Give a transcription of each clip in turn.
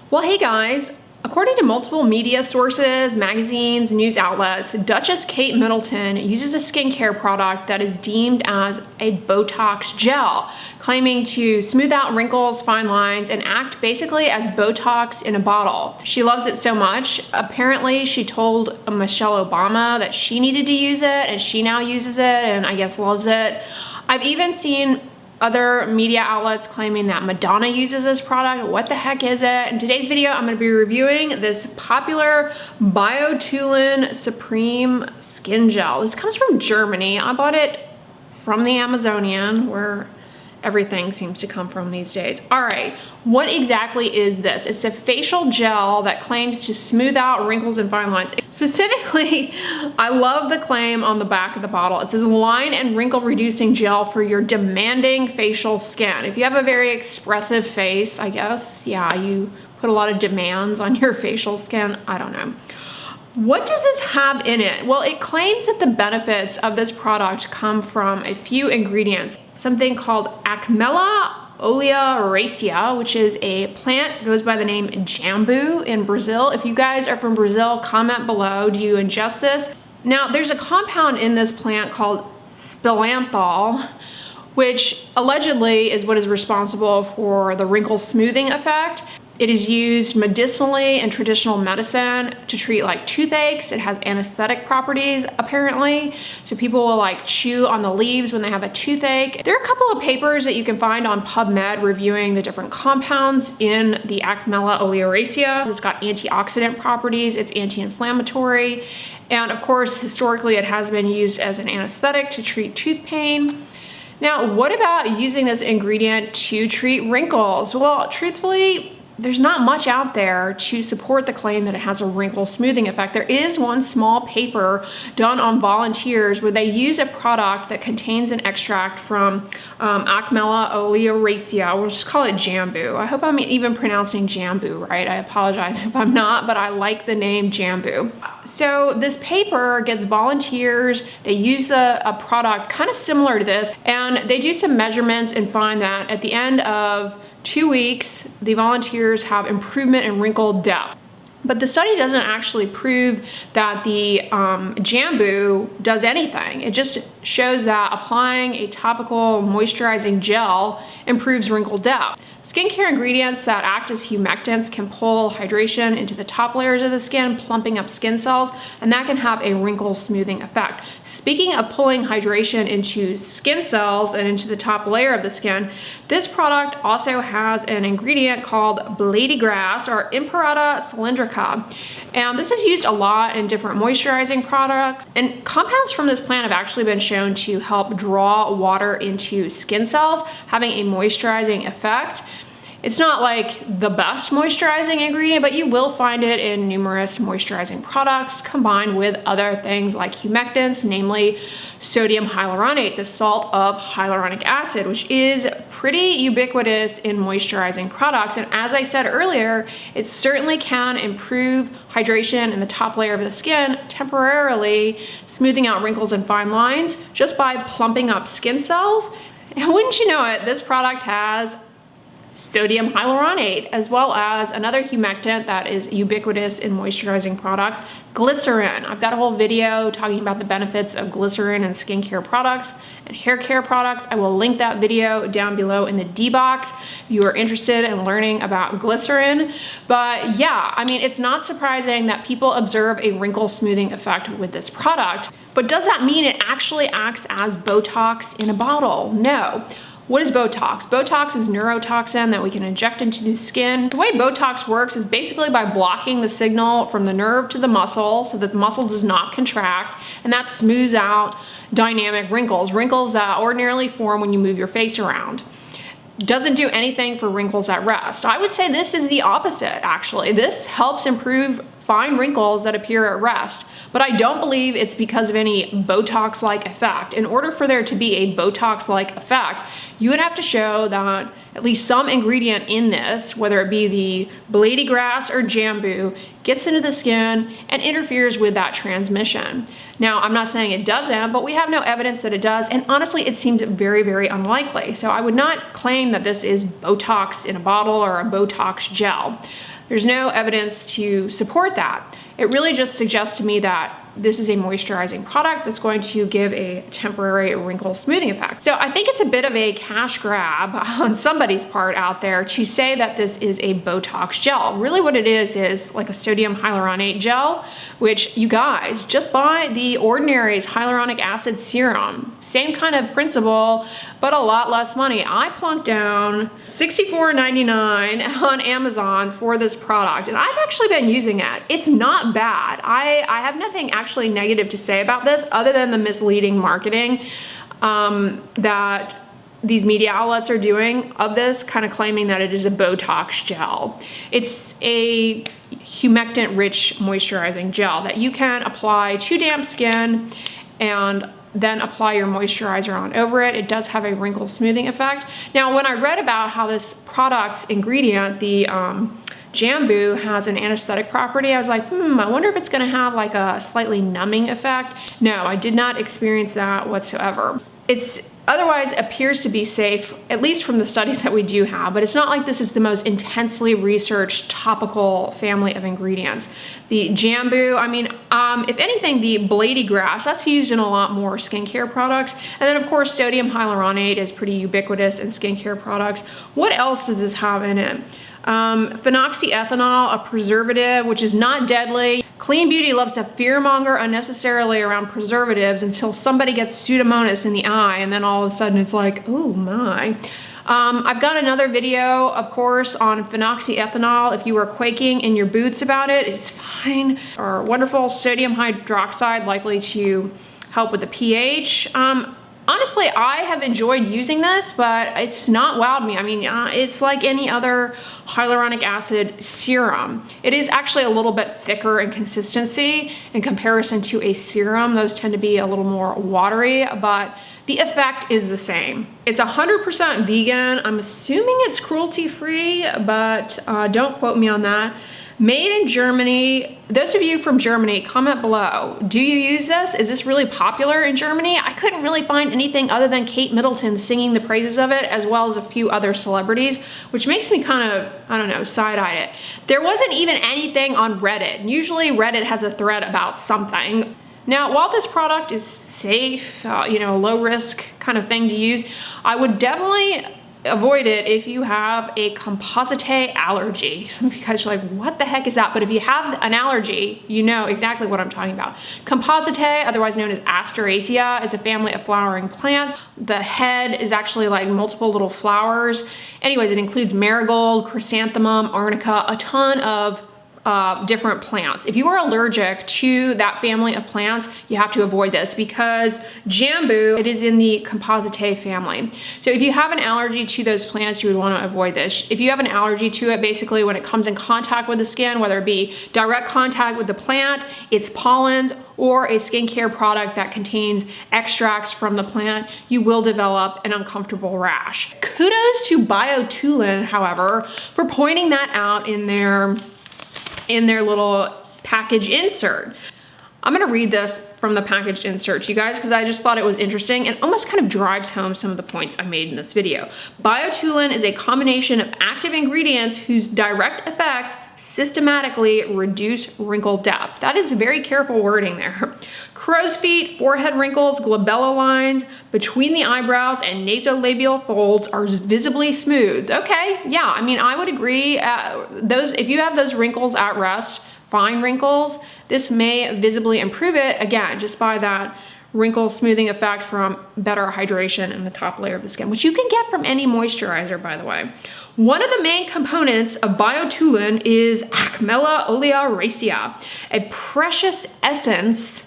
Well, hey guys, according to multiple media sources, magazines, news outlets, Duchess Kate Middleton uses a skincare product that is deemed as a Botox gel, claiming to smooth out wrinkles, fine lines, and act basically as Botox in a bottle. She loves it so much. Apparently, she told Michelle Obama that she needed to use it, and she now uses it and I guess loves it. I've even seen other media outlets claiming that Madonna uses this product. What the heck is it? In today's video, I'm gonna be reviewing this popular Biotulin Supreme Skin Gel. This comes from Germany. I bought it from the Amazonian, where everything seems to come from these days. All right, what exactly is this? It's a facial gel that claims to smooth out wrinkles and fine lines. Specifically, I love the claim on the back of the bottle. It says line and wrinkle reducing gel for your demanding facial skin. If you have a very expressive face, I guess, yeah, you put a lot of demands on your facial skin. I don't know. What does this have in it? Well, it claims that the benefits of this product come from a few ingredients. Something called Acmella olearacea, which is a plant, goes by the name jambu in Brazil. If you guys are from Brazil, comment below, do you ingest this? Now, there's a compound in this plant called spilanthol, which allegedly is what is responsible for the wrinkle smoothing effect. It is used medicinally in traditional medicine to treat like toothaches. It has anesthetic properties apparently. So people will like chew on the leaves when they have a toothache. There are a couple of papers that you can find on PubMed reviewing the different compounds in the Acmella olearacea. It's got antioxidant properties, it's anti-inflammatory. And of course, historically it has been used as an anesthetic to treat tooth pain. Now, what about using this ingredient to treat wrinkles? Well, truthfully, there's not much out there to support the claim that it has a wrinkle smoothing effect. There is one small paper done on volunteers where they use a product that contains an extract from Acmella olearacea. We'll just call it jambu. I hope I'm even pronouncing jambu right. I apologize if I'm not, but I like the name jambu. So this paper gets volunteers, they use a product kind of similar to this, and they do some measurements and find that at the end of 2 weeks, the volunteers have improvement in wrinkle depth. But the study doesn't actually prove that the jambu does anything. It just shows that applying a topical moisturizing gel improves wrinkle depth. Skincare ingredients that act as humectants can pull hydration into the top layers of the skin, plumping up skin cells, and that can have a wrinkle smoothing effect. Speaking of pulling hydration into skin cells and into the top layer of the skin, this product also has an ingredient called bladygrass or Imparatta cylindrica. And this is used a lot in different moisturizing products. And compounds from this plant have actually been shown to help draw water into skin cells, having a moisturizing effect. It's not like the best moisturizing ingredient, but you will find it in numerous moisturizing products combined with other things like humectants, namely sodium hyaluronate, the salt of hyaluronic acid, which is pretty ubiquitous in moisturizing products. And as I said earlier, it certainly can improve hydration in the top layer of the skin, temporarily smoothing out wrinkles and fine lines just by plumping up skin cells. And wouldn't you know it, this product has sodium hyaluronate, as well as another humectant that is ubiquitous in moisturizing products, glycerin. I've got a whole video talking about the benefits of glycerin in skincare products and hair care products. I will link that video down below in the D box if you are interested in learning about glycerin. But yeah, I mean, it's not surprising that people observe a wrinkle smoothing effect with this product, but does that mean it actually acts as Botox in a bottle? No. What is Botox? Botox is neurotoxin that we can inject into the skin. The way Botox works is basically by blocking the signal from the nerve to the muscle so that the muscle does not contract, and that smooths out dynamic wrinkles, wrinkles that ordinarily form when you move your face around. Doesn't do anything for wrinkles at rest. I would say this is the opposite, actually. This helps improve fine wrinkles that appear at rest. But I don't believe it's because of any Botox-like effect. In order for there to be a Botox-like effect, you would have to show that at least some ingredient in this, whether it be the bladygrass or jambu, gets into the skin and interferes with that transmission. Now, I'm not saying it doesn't, but we have no evidence that it does, and honestly, it seems very, very unlikely. So I would not claim that this is Botox in a bottle or a Botox gel. There's no evidence to support that. It really just suggests to me that this is a moisturizing product that's going to give a temporary wrinkle smoothing effect. So I think it's a bit of a cash grab on somebody's part out there to say that this is a Botox gel. Really what it is like a sodium hyaluronate gel, which you guys just buy the Ordinary's hyaluronic acid serum. Same kind of principle, but a lot less money. I plunked down $64.99 on Amazon for this product, and I've actually been using it. It's not bad. I have nothing actually negative to say about this other than the misleading marketing that these media outlets are doing of this, kind of claiming that it is a Botox gel. It's a humectant-rich moisturizing gel that you can apply to damp skin and then apply your moisturizer on over it. It does have a wrinkle smoothing effect. Now, when I read about how this product's ingredient, the Jambu, has an anesthetic property, I was like, I wonder if it's gonna have like a slightly numbing effect. No, I did not experience that whatsoever. It's otherwise appears to be safe, at least from the studies that we do have, but it's not like this is the most intensely researched topical family of ingredients. The Jambu, I mean, if anything, the blady grass, that's used in a lot more skincare products. And then of course, sodium hyaluronate is pretty ubiquitous in skincare products. What else does this have in it? Phenoxyethanol, a preservative, which is not deadly. Clean Beauty loves to fearmonger unnecessarily around preservatives until somebody gets Pseudomonas in the eye, and then all of a sudden it's like, oh my. I've got another video, of course, on phenoxyethanol. If you were quaking in your boots about it, it's fine. Or wonderful sodium hydroxide, likely to help with the pH. Honestly, I have enjoyed using this, but it's not wowed me. I mean, it's like any other hyaluronic acid serum. It is actually a little bit thicker in consistency in comparison to a serum. Those tend to be a little more watery, but the effect is the same. It's 100% vegan. I'm assuming it's cruelty-free, but don't quote me on that. Made in Germany. Those of you from Germany, comment below. Do you use this? Is this really popular in Germany? I couldn't really find anything other than Kate Middleton singing the praises of it, as well as a few other celebrities, which makes me kind of, I don't know, side-eyed it. There wasn't even anything on Reddit. Usually Reddit has a thread about something. Now, while this product is safe, low risk kind of thing to use, I would definitely avoid it if you have a composite allergy. Some of you guys are like, what the heck is that? But if you have an allergy, you know exactly what I'm talking about. Composite, otherwise known as Asteraceae, is a family of flowering plants. The head is actually like multiple little flowers. Anyways, it includes marigold, chrysanthemum, arnica, a ton of different plants. If you are allergic to that family of plants, you have to avoid this because Jambu, it is in the Compositae family. So if you have an allergy to those plants, you would want to avoid this. If you have an allergy to it, basically when it comes in contact with the skin, whether it be direct contact with the plant, its pollens, or a skincare product that contains extracts from the plant, you will develop an uncomfortable rash. Kudos to Biotulin, however, for pointing that out in their little package insert. I'm gonna read this from the packaged insert to you guys because I just thought it was interesting and almost kind of drives home some of the points I made in this video. Biotulin is a combination of active ingredients whose direct effects systematically reduce wrinkle depth. That is very careful wording there. Crow's feet, forehead wrinkles, glabella lines between the eyebrows and nasolabial folds are visibly smooth. Okay, yeah, I mean, I would agree. If you have those wrinkles at rest, fine wrinkles, this may visibly improve it, again, just by that wrinkle smoothing effect from better hydration in the top layer of the skin, which you can get from any moisturizer, by the way. One of the main components of Biotulin is Acmella olearacea, a precious essence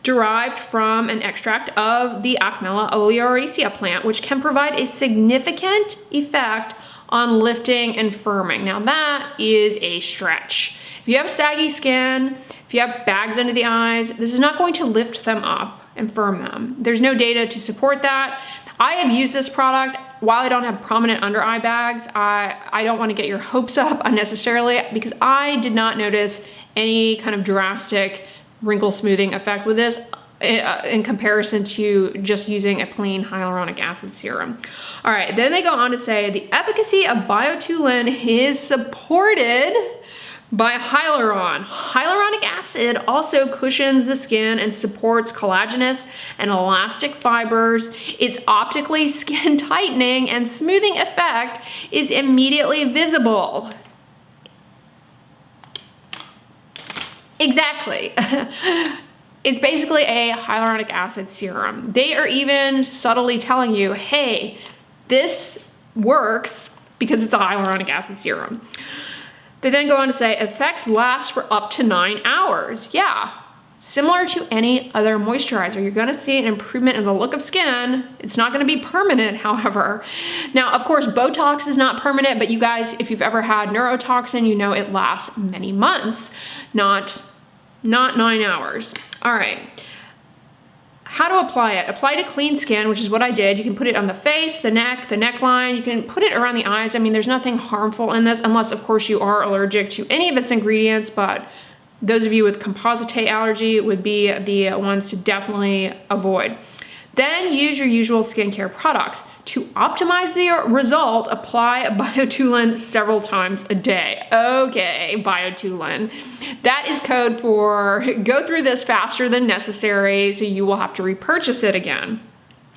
derived from an extract of the Acmella olearacea plant, which can provide a significant effect on lifting and firming. Now that is a stretch. If you have saggy skin, if you have bags under the eyes, this is not going to lift them up and firm them. There's no data to support that. I have used this product. While I don't have prominent under eye bags, I don't want to get your hopes up unnecessarily because I did not notice any kind of drastic wrinkle smoothing effect with this. in comparison to just using a plain hyaluronic acid serum. All right, then they go on to say the efficacy of Biotulin is supported by hyaluron. Hyaluronic acid also cushions the skin and supports collagenous and elastic fibers. Its optically skin tightening and smoothing effect is immediately visible. Exactly. It's basically a hyaluronic acid serum. They are even subtly telling you, hey, this works because it's a hyaluronic acid serum. They then go on to say effects last for up to 9 hours. Yeah, similar to any other moisturizer. You're gonna see an improvement in the look of skin. It's not gonna be permanent, however. Now, of course, Botox is not permanent, but you guys, if you've ever had neurotoxin, you know it lasts many months, not 9 hours. All right. How to apply it? Apply to clean skin, which is what I did. You can put it on the face, the neck, the neckline. You can put it around the eyes. I mean, there's nothing harmful in this unless, of course, you are allergic to any of its ingredients, but those of you with composite allergy would be the ones to definitely avoid. Then use your usual skincare products. To optimize the result, apply Biotulin several times a day. Okay, Biotulin. That is code for go through this faster than necessary, so you will have to repurchase it again.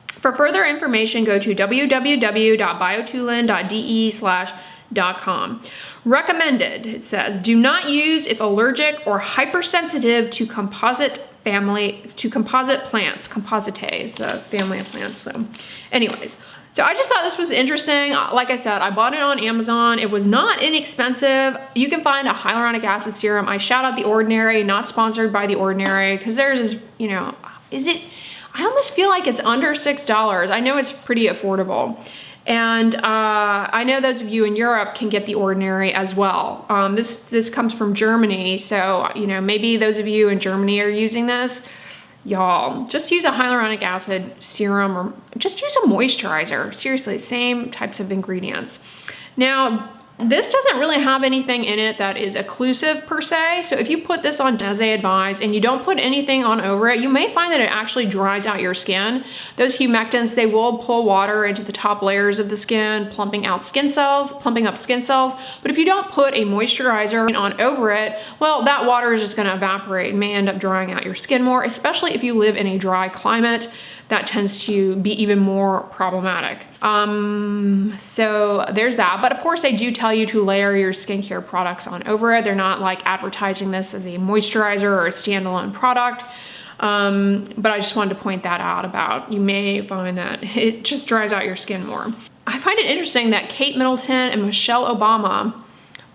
For further information, go to www.biotulin.de/.com. Recommended, it says, do not use if allergic or hypersensitive to composite plants. Compositae is the family of plants. So anyways, so I just thought this was interesting. Like I said, I bought it on Amazon. It was not inexpensive. You can find a hyaluronic acid serum. I shout out The Ordinary, not sponsored by The Ordinary, because theirs is, you know, I almost feel like it's under $6. I know it's pretty affordable. And I know those of you in Europe can get The Ordinary as well. This comes from Germany, so you know, maybe those of you in Germany are using this. Y'all, just use a hyaluronic acid serum or just use a moisturizer. Seriously, same types of ingredients. Now, this doesn't really have anything in it that is occlusive per se. So if you put this on as they advise and you don't put anything on over it, you may find that it actually dries out your skin. Those humectants, they will pull water into the top layers of the skin, plumping up skin cells. But if you don't put a moisturizer on over it, well, that water is just gonna evaporate and may end up drying out your skin more, especially if you live in a dry climate. That tends to be even more problematic. So there's that. But of course, they do tell you to layer your skincare products on over it. They're not like advertising this as a moisturizer or a standalone product. But I just wanted to point that out about, you may find that it just dries out your skin more. I find it interesting that Kate Middleton and Michelle Obama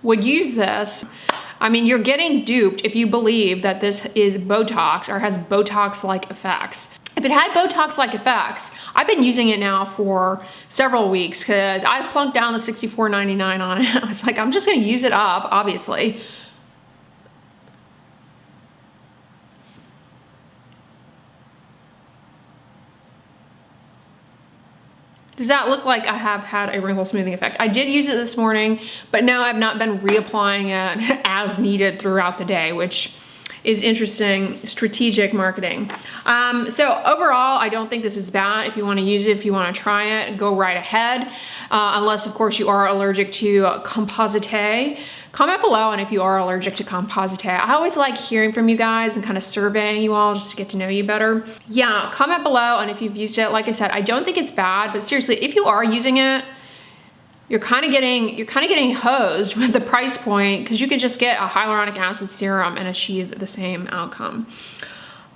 would use this. I mean, you're getting duped if you believe that this is Botox or has Botox-like effects. If it had Botox-like effects, I've been using it now for several weeks because I plunked down the $64.99 on it. I was like, I'm just gonna use it up, obviously. Does that look like I have had a wrinkle smoothing effect? I did use it this morning, but now I've not been reapplying it as needed throughout the day, which is interesting strategic marketing. So overall, I don't think this is bad. If you wanna use it, if you wanna try it, go right ahead. Unless of course you are allergic to compositae. Comment below and if you are allergic to compositae. I always like hearing from you guys and kind of surveying you all just to get to know you better. Yeah, comment below and if you've used it. Like I said, I don't think it's bad, but seriously, if you are using it, you're kind of getting hosed with the price point because you could just get a hyaluronic acid serum and achieve the same outcome.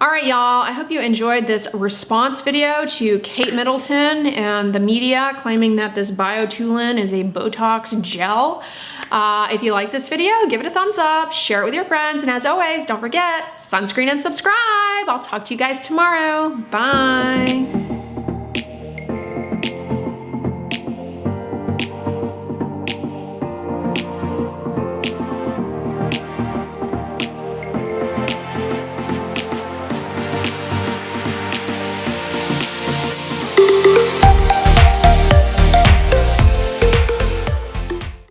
All right, y'all, I hope you enjoyed this response video to Kate Middleton and the media claiming that this Biotulin is a Botox gel. If you like this video, give it a thumbs up, share it with your friends, and as always, don't forget, sunscreen and subscribe. I'll talk to you guys tomorrow. Bye.